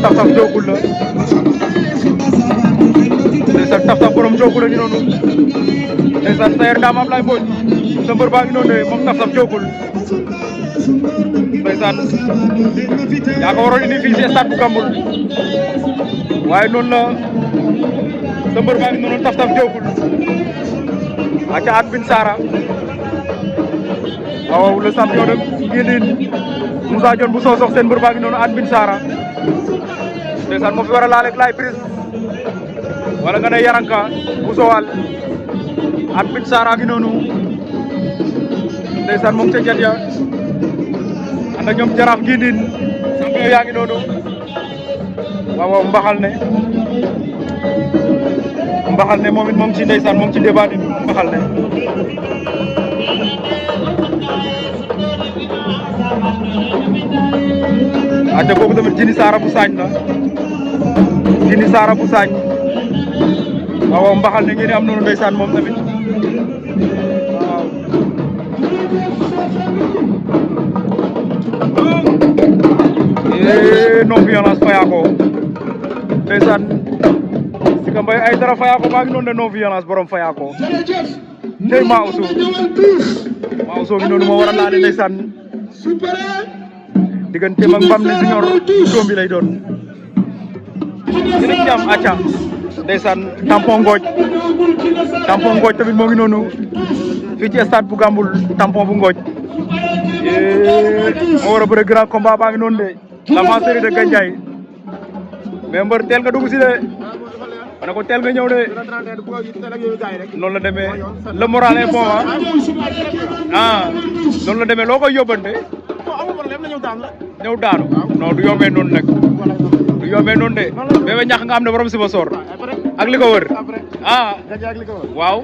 taf taf jookul la ndeysaan taf taf borom jookul la ñu noonu ndeysaan Sayer Dame Ablaye Mbodj sa mbër baa ngi noonu de moom taf taf jookul ndeysaan yaa ko waroon indi fii si stade bu Gambul waaye noonu la sa mbër baa ngi noonu taf taf jookul aca at bin Sara waaw le champion de Guindine Moussa Dione bu Sosokh seen mbër baa ngi noonu at bin Sara ndeysaan moo fi war a laaleeg Laye Prise wala nga ne Yaranka bu Sowal at bin Sara ngi noonu ndeysaan moom ca jat ya ànd ak ñoom Jaraaf Guindine champion yaa ngi noonu waaw mbaxal ne moom it moom ci ndeysaan moom ci débat bi mbaxal ne aca kooku tamit Jini Sara bu Sañ la Jini Sara bu Sañ waaw mbaxal ne ngeen am noonu ndeysaan moom tamit waaw non violence Fayako ndeysaan Sika Mbaye ay dara Fayako baa ngi noonu de non violence borom Fayako tey maa usu ngi noonu moo war a laale ndeysaan digganteem ak Mbam ne Junior doom bi lay doon dinañ ci am acca ndeysaan tampon ngooj tamit moo ngi noonu fii ci stade bu Gambul tampon bu ngooj moo war a bëre grand combat baa ngi noonu de l'avant série de Gandiaye mais mbër teel nga dugg si de ma ne ko teel nga ñëw de noonu la demee le moral est bon noonu la demee loo koy yóbbante ñëw daanu non du yombee noonu nag du yombee noonu de Bébé Ñax nga am ne borom Siba Sor ak li ko wër waaw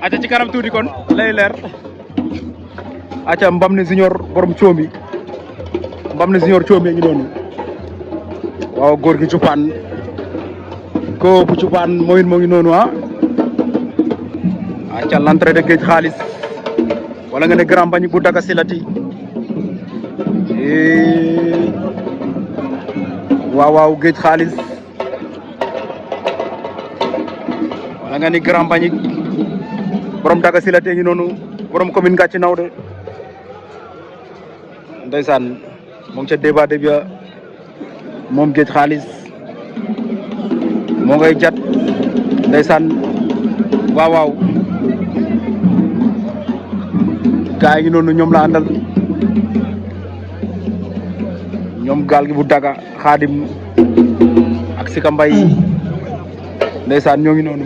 aca ci kanam tuuti kon lay leer aca Mbam ne Junior borom Coombi Mbam ne Junior Coombi ngi noonu waaw góor gi cupaan ko bu cupaan mooy moo ngi noonu aca l'entrée de Géej Xaalis wala nga ne Grand Mbagnick bu Daga Silati waaw Géej Xaalis wala nga ni Grand Mbagnick borom Daga Silati ngi noonu borom commune Ngathie Nawde ndeysaan mu ngi ca débat débia moom Géej Xaalis moo ngay jat ndeysaan waaw gaay ngi noonu ñoom la àndal ñoom gaal gi bu Daga Xaadim ak Sika Mbaye ndeysaan ñoo ngi noonu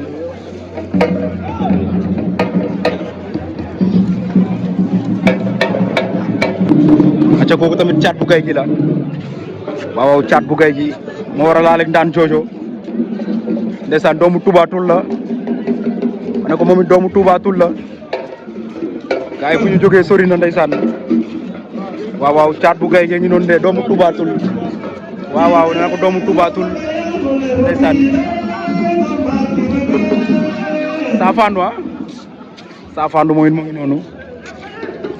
acca kooku tamit caat bu gay gi la waaw caat bu gay gi moo war a laaleeg ndaan joojo ndeysaan doomu Toubatul la ma ne ko moom it doomu Toubatul la gaay fu ñu jógee sori na ndeysaan waaw caat bu gay gi ngi noonu de doomu Toubatul waaw nee na ko doomu Toubatul ndeysaan Saafandu mooy moo ngi noonu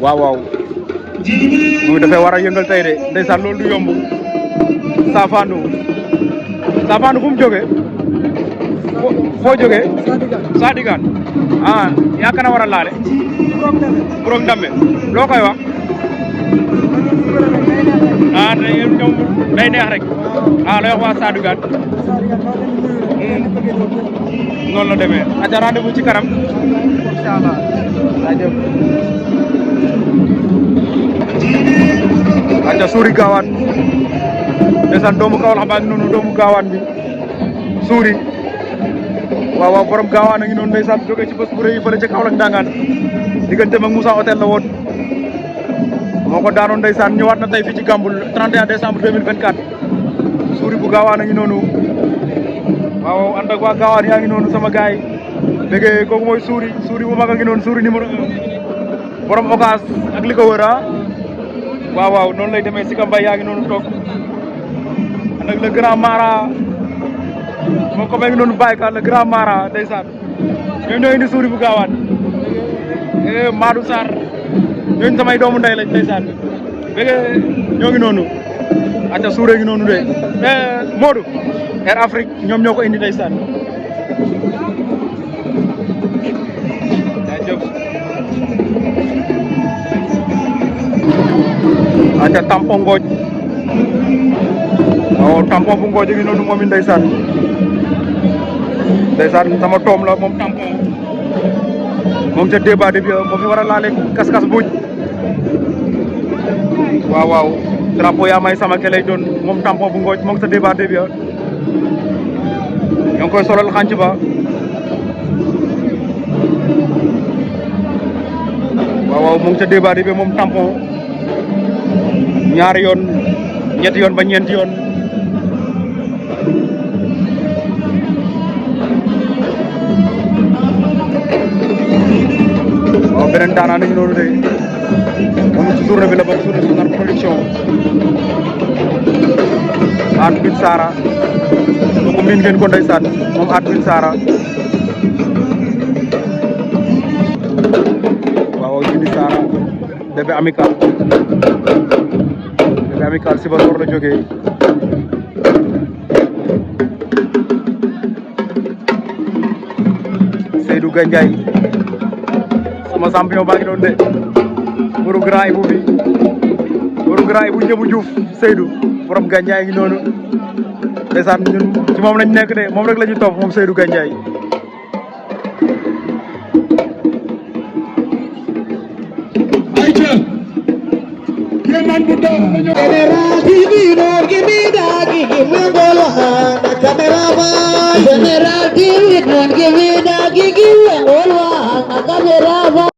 waaw moom dafay war a yëngal tey de ndeysaan loolu du yomb Saafandu fu mu jógee foo jógee Sadigaan yaa kana war a laale Borom Ndambe loo koy wax day neex rek lay wax waa Sadigaan noonu la demee aca rendez-vous ci kanam inshallah jaajëf aca Suuri Gaawaan ndeysaan doomu Kaolack baa ngi noonu doomu Gaawaan bi Suuri waaw borom Gaawaan a ngi noonu ndeysaan jóge ci bés bu rëy fële ca Kaolack ndangaan diggante mag Moussa Hôtel la woon moo ko daanoon ndeysaan ñëwaat na tey fii ci Gambul 31 décembre 2024 Suuri bu Gaawaan a ngi noonu waaw ànd ak waa Gaawaan yaa ngi noonu sama gaay léegi kooku mooy Suuri bu mag a ngi noonu Suuri numéro 1 borom Ocass ak li ko wër waaw noonu lay demee Sika Mbaye yaa ngi noonu toog ànd ak le grand Mara moom ko ngi noonu bàyyi ka le grand Mara ndeysaan ñoom ñoo indi Suuri bu Gaawaan Madou Sarr ñooñu samay doomu ndey lañ ndeysaan léegi ñoo ngi noonu acca Suuri ngi noonu de Modou Air Afrique ñoom ñoo ko indi ndeysaan jaajëf aca tampon ngooj waaw tampon bu ngooj gi noonu moom it ndeysaan sama toom la moom tampon moom ca débat bi moo fi war a laale kas-kas buuj waaw drapeau yaa may sama ke lay doon moom tampon bu ngooj moom sa débat bi ñoo ngi koy solal xànc ba waaw mu ngi ca débat bi moom tampon ñaari yoon ñetti yoon ba ñeenti yoon waaw beneen daanaa nañu noonu de moom ci journée bi la bokk journée Sonar production At Bin Sara donc miin ngeen ko ndeysaan moom At Bin Sara waaw Jini Sara bébé amical si ba door la jógee Seydou Gandiaye sama champion baa ngi doon de boru grand Ibou bi boru grand Ibou Njëbu Diouf Seydou borom Gandiaye ngi noonu ndeysaan ñun ci moom lañ nekk de moom rek la ñu topp moom Seydou Gandiaye General TV, don't give me that, give me the camera. General TV, don't give me that, give me the camera.